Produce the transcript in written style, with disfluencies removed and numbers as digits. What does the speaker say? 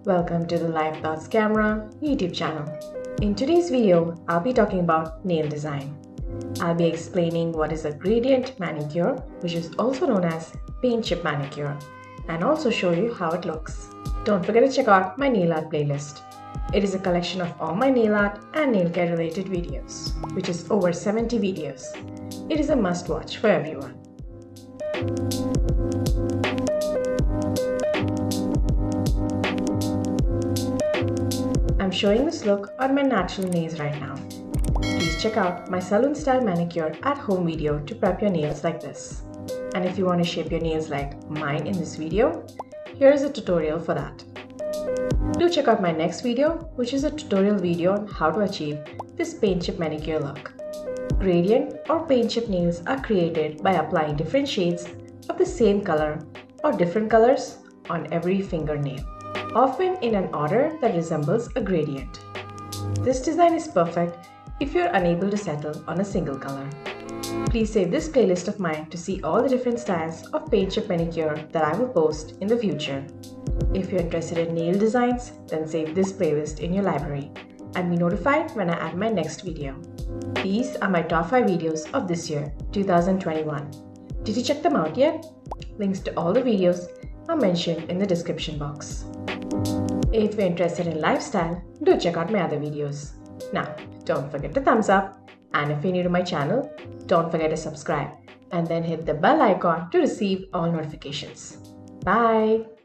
Welcome to the LifeThoughtsCam YouTube channel. In today's video, I'll be talking about nail design. I'll be explaining what is a gradient manicure, which is also known as Paint Chip Manicure, and also show you how it looks. Don't forget to check out my nail art playlist. It is a collection of all my nail art and nail care related videos, which is over 70 videos. It is a must watch for everyone. I'm showing this look on my natural nails right now. Please check out my salon style manicure at home video to prep your nails like this. And if you want to shape your nails like mine in this video, here is a tutorial for that. Do check out my next video, which is a tutorial video on how to achieve this paint chip manicure look. Gradient or paint chip nails are created by applying different shades of the same color or different colors on every fingernail, often in an order that resembles a gradient. This design is perfect if you're unable to settle on a single color. Please save this playlist of mine to see all the different styles of paint chip manicure that I will post in the future. If you're interested in nail designs, then save this playlist in your library and be notified when I add my next video. These are my top 5 videos of this year, 2021. Did you check them out yet? Links to all the videos are mentioned in the description box. If you're interested in lifestyle, do check out my other videos. Now, don't forget to thumbs up, and if you're new to my channel, don't forget to subscribe and then hit the bell icon to receive all notifications. Bye!